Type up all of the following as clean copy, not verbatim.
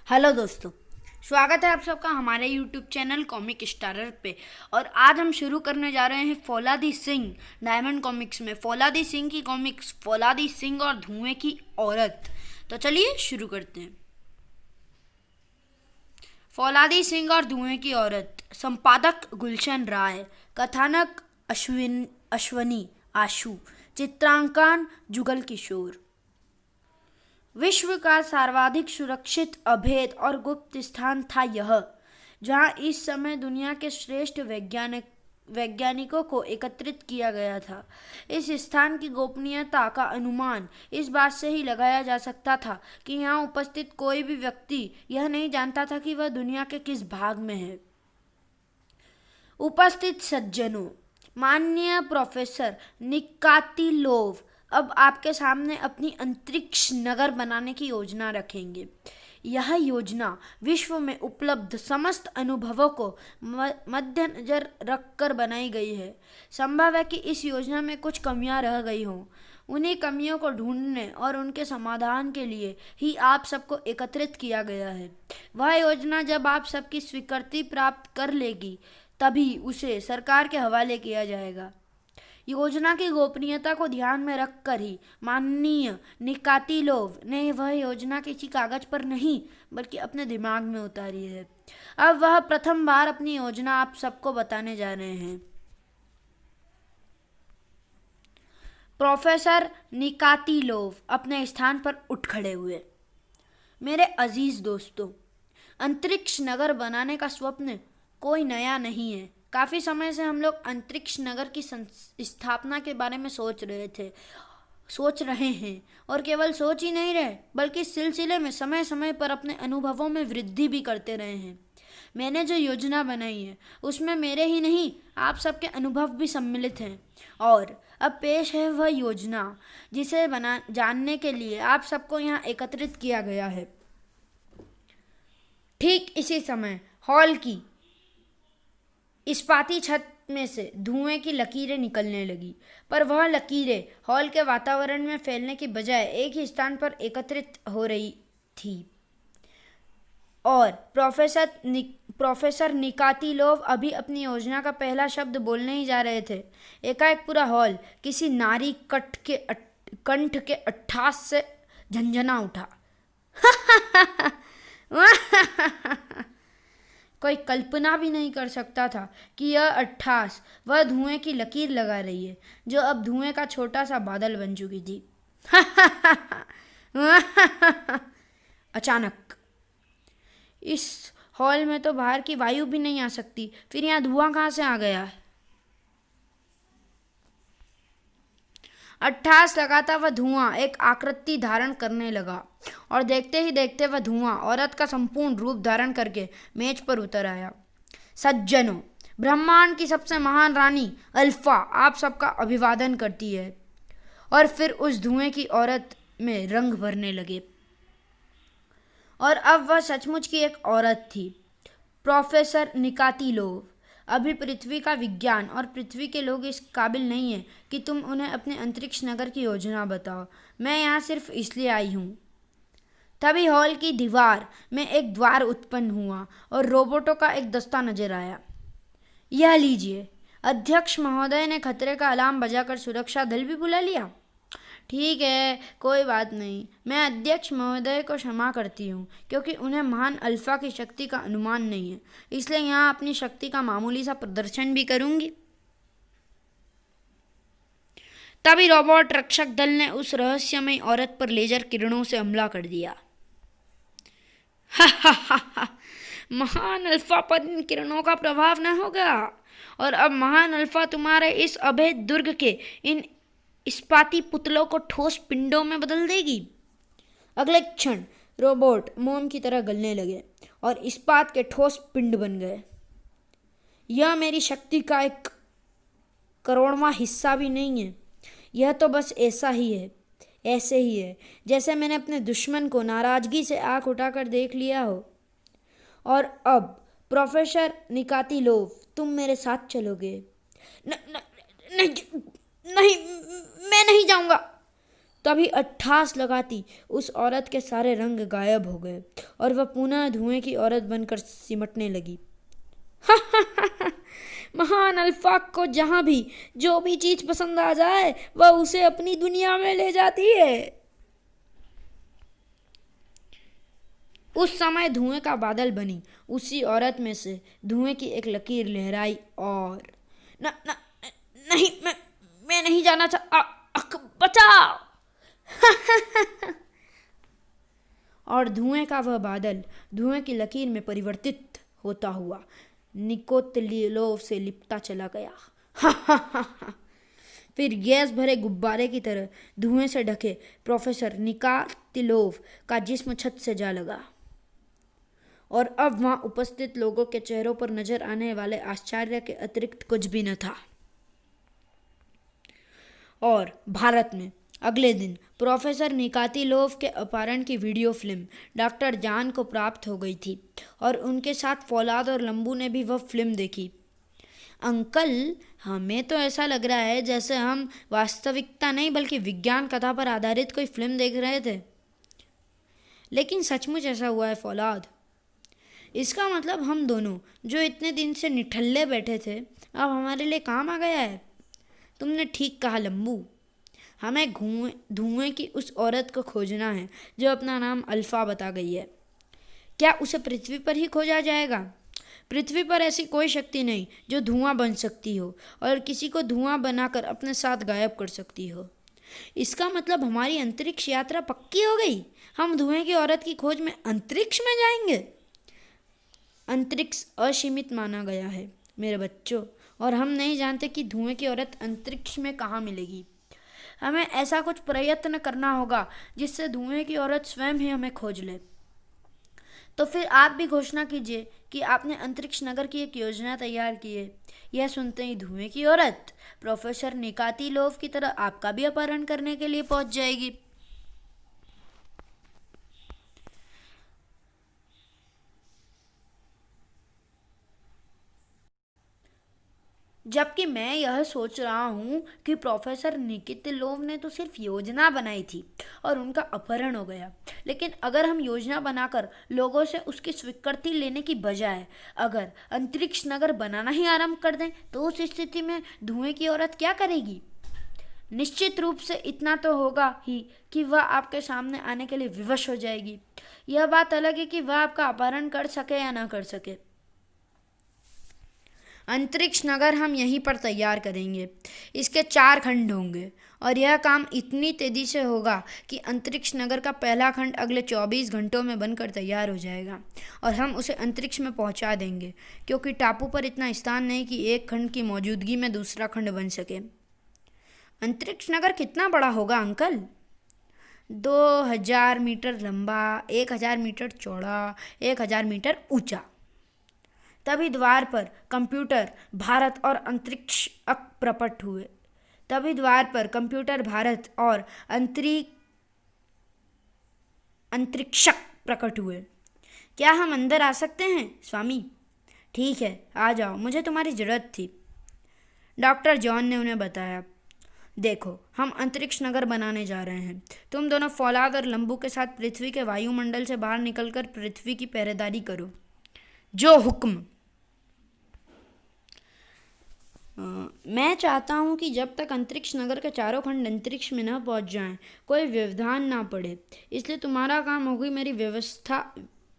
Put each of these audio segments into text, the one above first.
Hello दोस्तों, स्वागत है आप सबका हमारे यूट्यूब चैनल कॉमिक स्टारर पे। और आज हम शुरू करने जा रहे हैं फौलादी सिंह डायमंड कॉमिक्स में फौलादी सिंह की कॉमिक्स फौलादी सिंह और धुएं की औरत। तो चलिए शुरू करते हैं। फौलादी सिंह और धुएं की औरत, संपादक गुलशन राय, कथानक अश्वनी आशु, चित्रांकन जुगल किशोर। विश्व का सर्वाधिक सुरक्षित, अभेद और गुप्त स्थान था यह, जहां इस समय दुनिया के श्रेष्ठ वैज्ञानिकों को एकत्रित किया गया था। इस स्थान की गोपनीयता का अनुमान इस बात से ही लगाया जा सकता था कि यहाँ उपस्थित कोई भी व्यक्ति यह नहीं जानता था कि वह दुनिया के किस भाग में है। उपस्थित सज्जनों, माननीय प्रोफेसर निकातिलोव अब आपके सामने अपनी अंतरिक्ष नगर बनाने की योजना रखेंगे। यह योजना विश्व में उपलब्ध समस्त अनुभवों को मद्देनजर रखकर बनाई गई है। संभव है कि इस योजना में कुछ कमियां रह गई हों। उन्हीं कमियों को ढूंढने और उनके समाधान के लिए ही आप सबको एकत्रित किया गया है। वह योजना जब आप सबकी स्वीकृति प्राप्त कर लेगी, तभी उसे सरकार के हवाले किया जाएगा। योजना की गोपनीयता को ध्यान में रखकर ही माननीय निकातिलोव ने वह योजना किसी कागज पर नहीं बल्कि अपने दिमाग में उतारी है। अब वह प्रथम बार अपनी योजना आप सबको बताने जा रहे हैं। प्रोफेसर निकातिलोव अपने स्थान पर उठ खड़े हुए। मेरे अजीज दोस्तों, अंतरिक्ष नगर बनाने का स्वप्न कोई नया नहीं है। काफ़ी समय से हम लोग अंतरिक्ष नगर की स्थापना के बारे में सोच रहे हैं और केवल सोच ही नहीं रहे बल्कि इस सिलसिले में समय समय पर अपने अनुभवों में वृद्धि भी करते रहे हैं। मैंने जो योजना बनाई है उसमें मेरे ही नहीं आप सबके अनुभव भी सम्मिलित हैं। और अब पेश है वह योजना जिसे जानने के लिए आप सबको यहाँ एकत्रित किया गया है। ठीक इसी समय हॉल की इस्पाती छत में से धुएं की लकीरें निकलने लगी, पर वह लकीरें हॉल के वातावरण में फैलने की बजाय एक ही स्थान पर एकत्रित हो रही थी। और प्रोफेसर निकातिलोव अभी अपनी योजना का पहला शब्द बोलने ही जा रहे थे। एकाएक पूरा हॉल किसी नारी कंठ के अट्ठास से झंझना उठा। कोई कल्पना भी नहीं कर सकता था कि यह अट्ठास वह धुएं की लकीर लगा रही है जो अब धुएं का छोटा सा बादल बन चुकी थी। अचानक इस हॉल में तो बाहर की वायु भी नहीं आ सकती, फिर यहाँ धुआं कहाँ से आ गया? अट्ठास लगाता वह धुआं एक आकृति धारण करने लगा और देखते ही देखते वह धुआं औरत का संपूर्ण रूप धारण करके मेज पर उतर आया। सज्जनों, ब्रह्मांड की सबसे महान रानी अल्फा आप सबका अभिवादन करती है। और फिर उस धुएं की औरत में रंग भरने लगे और अब वह सचमुच की एक औरत थी। प्रोफेसर निकातिलोव, अभी पृथ्वी का विज्ञान और पृथ्वी के लोग इस काबिल नहीं हैं कि तुम उन्हें अपने अंतरिक्ष नगर की योजना बताओ। मैं यहाँ सिर्फ इसलिए आई हूँ। तभी हॉल की दीवार में एक द्वार उत्पन्न हुआ और रोबोटों का एक दस्ता नजर आया। यह लीजिए, अध्यक्ष महोदय ने खतरे का अलार्म बजाकर सुरक्षा दल भी बुला लिया। ठीक है, कोई बात नहीं। मैं अध्यक्ष महोदय को क्षमा करती हूँ क्योंकि उन्हें महान अल्फा की शक्ति का अनुमान नहीं है, इसलिए यहाँ अपनी शक्ति का मामूली सा प्रदर्शन भी करूँगी। तभी रोबोट रक्षक दल ने उस रहस्यमय औरत पर लेजर किरणों से हमला कर दिया। महान अल्फा पर इन किरणों का प्रभाव न होगा और अब महान अल्फा तुम्हारे इस अभेद दुर्ग के इन इस्पाती पुतलों को ठोस पिंडों में बदल देगी। अगले क्षण रोबोट मोम की तरह गलने लगे और इस्पात के ठोस पिंड बन गए। यह मेरी शक्ति का 1/करोड़वां हिस्सा भी नहीं है। यह तो बस ऐसे ही है जैसे मैंने अपने दुश्मन को नाराजगी से आंख उठाकर देख लिया हो। और अब प्रोफेसर निकातिलोव, तुम मेरे साथ चलोगे? नहीं, मैं नहीं जाऊंगा। तभी अट्ठास लगाती उस औरत के सारे रंग गायब हो गए और वह पुनः धुएं की औरत बनकर सिमटने लगी। महान अल्फाक को जहां भी जो भी चीज पसंद आ जाए वह उसे अपनी दुनिया में ले जाती है। उस समय धुएं का बादल बनी उसी औरत में से धुएं की एक लकीर लहराई और न, न, नहीं, मैं नहीं जाना चाहता, बचाओ। और धुएं का वह बादल धुएं की लकीर में परिवर्तित होता हुआ निकोतिलोव से लिपटा चला गया। फिर गैस भरे गुब्बारे की तरह धुएं से ढके प्रोफेसर निकोतिलोव का जिस्म छत से जा लगा और अब वहां उपस्थित लोगों के चेहरों पर नजर आने वाले आश्चर्य के अतिरिक्त कुछ भी न था। और भारत में अगले दिन प्रोफेसर निकोतिलोव के अपहरण की वीडियो फिल्म डॉक्टर जॉन को प्राप्त हो गई थी और उनके साथ फौलाद और लंबू ने भी वह फिल्म देखी। अंकल, हमें तो ऐसा लग रहा है जैसे हम वास्तविकता नहीं बल्कि विज्ञान कथा पर आधारित कोई फिल्म देख रहे थे। लेकिन सचमुच ऐसा हुआ है फौलाद। इसका मतलब हम दोनों जो इतने दिन से निठल्ले बैठे थे अब हमारे लिए काम आ गया है। तुमने ठीक कहा लंबू, हमें धुएं की उस औरत को खोजना है जो अपना नाम अल्फा बता गई है। क्या उसे पृथ्वी पर ही खोजा जाएगा? पृथ्वी पर ऐसी कोई शक्ति नहीं जो धुआं बन सकती हो और किसी को धुआं बनाकर अपने साथ गायब कर सकती हो। इसका मतलब हमारी अंतरिक्ष यात्रा पक्की हो गई। हम धुएं की औरत की खोज में अंतरिक्ष में जाएंगे। अंतरिक्ष असीमित माना गया है मेरे बच्चों, और हम नहीं जानते कि धुएं की औरत अंतरिक्ष में कहाँ मिलेगी। हमें ऐसा कुछ प्रयत्न करना होगा जिससे धुएं की औरत स्वयं ही हमें खोज ले। तो फिर आप भी घोषणा कीजिए कि आपने अंतरिक्ष नगर की एक योजना तैयार की है। यह सुनते ही धुएं की औरत प्रोफेसर निकोतिलोव की तरह आपका भी अपहरण करने के लिए पहुंच जाएगी। जबकि मैं यह सोच रहा हूँ कि प्रोफेसर निकोतिलोव ने तो सिर्फ योजना बनाई थी और उनका अपहरण हो गया। लेकिन अगर हम योजना बनाकर लोगों से उसकी स्वीकृति लेने की बजाय अगर अंतरिक्ष नगर बनाना ही आरंभ कर दें तो उस स्थिति में धुएं की औरत क्या करेगी? निश्चित रूप से इतना तो होगा ही कि वह आपके सामने आने के लिए विवश हो जाएगी। यह बात अलग है कि वह आपका अपहरण कर सके या ना कर सके। अंतरिक्ष नगर हम यहीं पर तैयार करेंगे। इसके 4 खंड होंगे और यह काम इतनी तेज़ी से होगा कि अंतरिक्ष नगर का पहला खंड अगले 24 घंटों में बनकर तैयार हो जाएगा और हम उसे अंतरिक्ष में पहुंचा देंगे, क्योंकि टापू पर इतना स्थान नहीं कि एक खंड की मौजूदगी में दूसरा खंड बन सके। अंतरिक्ष नगर कितना बड़ा होगा अंकल? 2000 मीटर लंबा, 1000 मीटर चौड़ा, 1000 मीटर ऊंचा। तभी द्वार पर कंप्यूटर भारत और अंतरिक्षक प्रकट हुए। तभी द्वार पर कंप्यूटर भारत और अंतरिक्षक प्रकट हुए। क्या हम अंदर आ सकते हैं स्वामी? ठीक है, आ जाओ, मुझे तुम्हारी ज़रूरत थी। डॉक्टर जॉन ने उन्हें बताया, देखो, हम अंतरिक्ष नगर बनाने जा रहे हैं। तुम दोनों फौलाद और लंबू के साथ पृथ्वी के वायुमंडल से बाहर निकलकर पृथ्वी की पहरेदारी करो। जो हुक्म। मैं चाहता हूँ कि जब तक अंतरिक्ष नगर के 4 खंड अंतरिक्ष में न पहुँच जाएं, कोई व्यवधान ना पड़े। इसलिए तुम्हारा काम होगी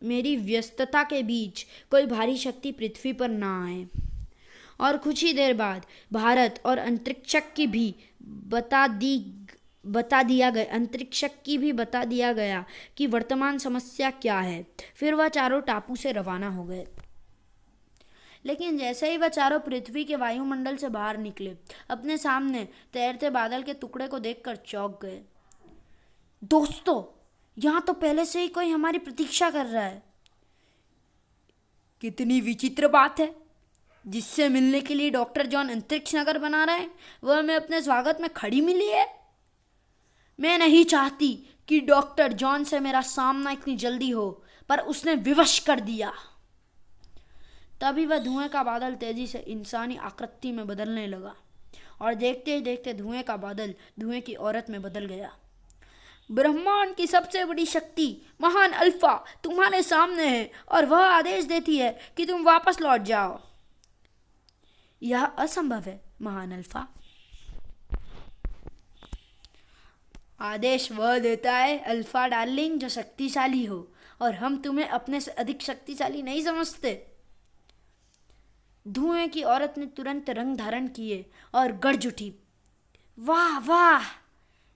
मेरी व्यस्तता के बीच कोई भारी शक्ति पृथ्वी पर ना आए। और कुछ ही देर बाद भारत और अंतरिक्षक की भी बता दिया गया कि वर्तमान समस्या क्या है। फिर वह चारों टापू से रवाना हो गए। लेकिन जैसे ही वह चारों पृथ्वी के वायुमंडल से बाहर निकले, अपने सामने तैरते बादल के टुकड़े को देखकर चौंक गए। दोस्तों, यहाँ तो पहले से ही कोई हमारी प्रतीक्षा कर रहा है। कितनी विचित्र बात है। जिससे मिलने के लिए डॉक्टर जॉन अंतरिक्ष नगर बना रहे हैं, वह हमें अपने स्वागत में खड़ी मिली है। मैं नहीं चाहती कि डॉक्टर जॉन से मेरा सामना इतनी जल्दी हो, पर उसने विवश कर दिया। तभी वह धुएं का बादल तेजी से इंसानी आकृति में बदलने लगा और देखते ही देखते धुएं का बादल धुएं की औरत में बदल गया। ब्रह्मांड की सबसे बड़ी शक्ति महान अल्फा तुम्हारे सामने है और वह आदेश देती है कि तुम वापस लौट जाओ। यह असंभव है महान अल्फा। आदेश वह देता है अल्फा डार्लिंग जो शक्तिशाली हो, और हम तुम्हें अपने से अधिक शक्तिशाली नहीं समझते। धुएं की औरत ने तुरंत रंग धारण किए और गर्ज उठी, वाह वाह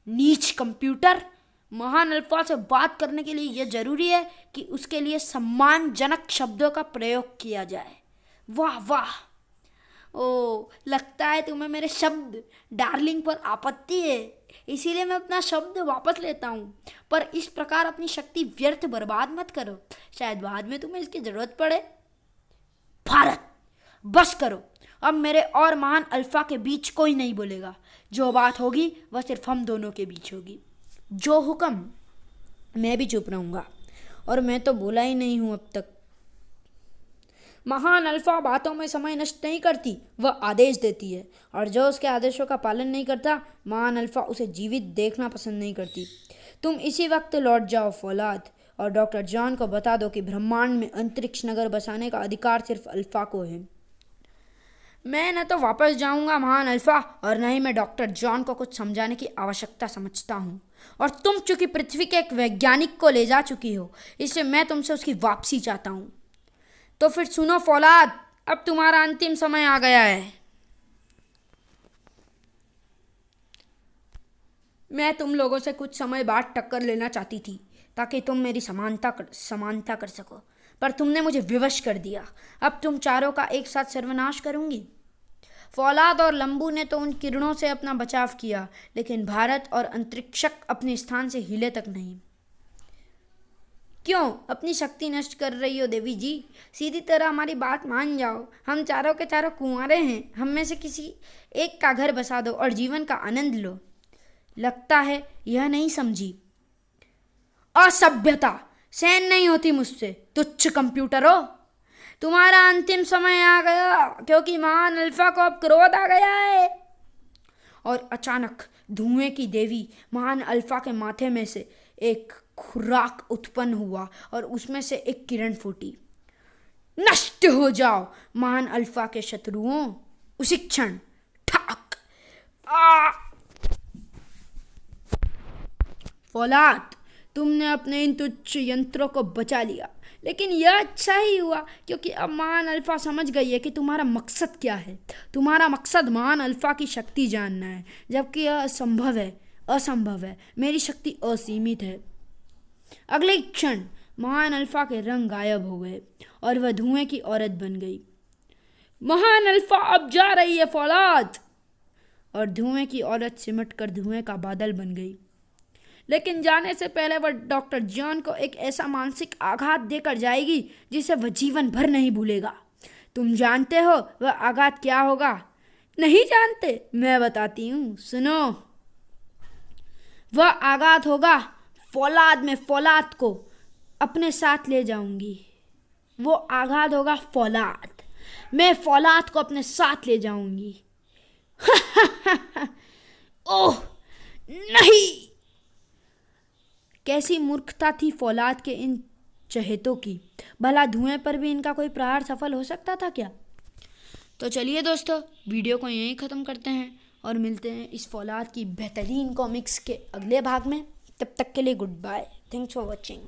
नीच कंप्यूटर। महान अल्फा से बात करने के लिए यह जरूरी है कि उसके लिए सम्मानजनक शब्दों का प्रयोग किया जाए। वाह वाह। ओ, लगता है तुम्हें मेरे शब्द डार्लिंग पर आपत्ति है, इसीलिए मैं अपना शब्द वापस लेता हूँ। पर इस प्रकार अपनी शक्ति व्यर्थ बर्बाद मत करो, शायद बाद में तुम्हें इसकी जरूरत पड़े। भारत, बस करो। अब मेरे और महान अल्फा के बीच कोई नहीं बोलेगा। जो बात होगी वह सिर्फ हम दोनों के बीच होगी। जो हुक्म। मैं भी चुप रहूँगा, और मैं तो बोला ही नहीं हूँ अब तक। महान अल्फा बातों में समय नष्ट नहीं करती, वह आदेश देती है, और जो उसके आदेशों का पालन नहीं करता, महान अल्फा उसे जीवित देखना पसंद नहीं करती। तुम इसी वक्त लौट जाओ फौलाद, और डॉक्टर जॉन को बता दो कि ब्रह्मांड में अंतरिक्ष नगर बसाने का अधिकार सिर्फ अल्फा को है। मैं न तो वापस जाऊंगा महान अल्फा, और न ही मैं डॉक्टर जॉन को कुछ समझाने की आवश्यकता समझता हूँ। और तुम चूंकि पृथ्वी के एक वैज्ञानिक को ले जा चुकी हो, इसलिए मैं तुमसे उसकी वापसी चाहता हूँ। तो फिर सुनो फौलाद, अब तुम्हारा अंतिम समय आ गया है। मैं तुम लोगों से कुछ समय बाद टक्कर लेना चाहती थी, ताकि तुम मेरी समानता कर सको, पर तुमने मुझे विवश कर दिया। अब तुम चारों का एक साथ सर्वनाश करूंगी। फौलाद और लंबू ने तो उन किरणों से अपना बचाव किया, लेकिन भारत और अंतरिक्षक अपने स्थान से हिले तक नहीं। क्यों अपनी शक्ति नष्ट कर रही हो देवी जी? सीधी तरह हमारी बात मान जाओ। हम चारों के चारों कुंवारे हैं, हम में से किसी एक का घर बसा दो और जीवन का आनंद लो। लगता है यह नहीं समझी। असभ्यता सहन नहीं होती मुझसे, तुच्छ कंप्यूटर हो। तुम्हारा अंतिम समय आ गया, क्योंकि महान अल्फा को अब क्रोध आ गया है। और अचानक धुएं की देवी महान अल्फा के माथे में से एक खुराक उत्पन्न हुआ और उसमें से एक किरण फूटी। नष्ट हो जाओ महान अल्फा के शत्रुओं। उसी क्षण ठाक। फौलाद, तुमने अपने इन तुच्छ यंत्रों को बचा लिया, लेकिन यह अच्छा ही हुआ, क्योंकि अब महान अल्फा समझ गई है कि तुम्हारा मकसद क्या है। तुम्हारा मकसद महान अल्फा की शक्ति जानना है, जबकि यह असंभव है। मेरी शक्ति असीमित है। अगले क्षण महान अल्फा के रंग गायब हो गए और वह धुएं की औरत बन गई। महान अल्फा अब जा रही है फौलाद। और धुएं की औरत सिमट कर धुएं का बादल बन गई। लेकिन जाने से पहले वह डॉक्टर जॉन को एक ऐसा मानसिक आघात देकर जाएगी जिसे वह जीवन भर नहीं भूलेगा। तुम जानते हो वह आघात क्या होगा? नहीं जानते? मैं बताती हूँ, सुनो। वह आघात होगा फौलाद। में फौलाद को अपने साथ ले जाऊंगी। वो आघात होगा फौलाद। मैं फौलाद को अपने साथ ले जाऊंगी। ओह नहीं! कैसी मूर्खता थी फौलाद के इन चहेतों की। भला धुएं पर भी इनका कोई प्रहार सफल हो सकता था क्या? तो चलिए दोस्तों, वीडियो को यहीं ख़त्म करते हैं और मिलते हैं इस फौलाद की बेहतरीन कॉमिक्स के अगले भाग में। तब तक के लिए goodbye. Thanks for watching.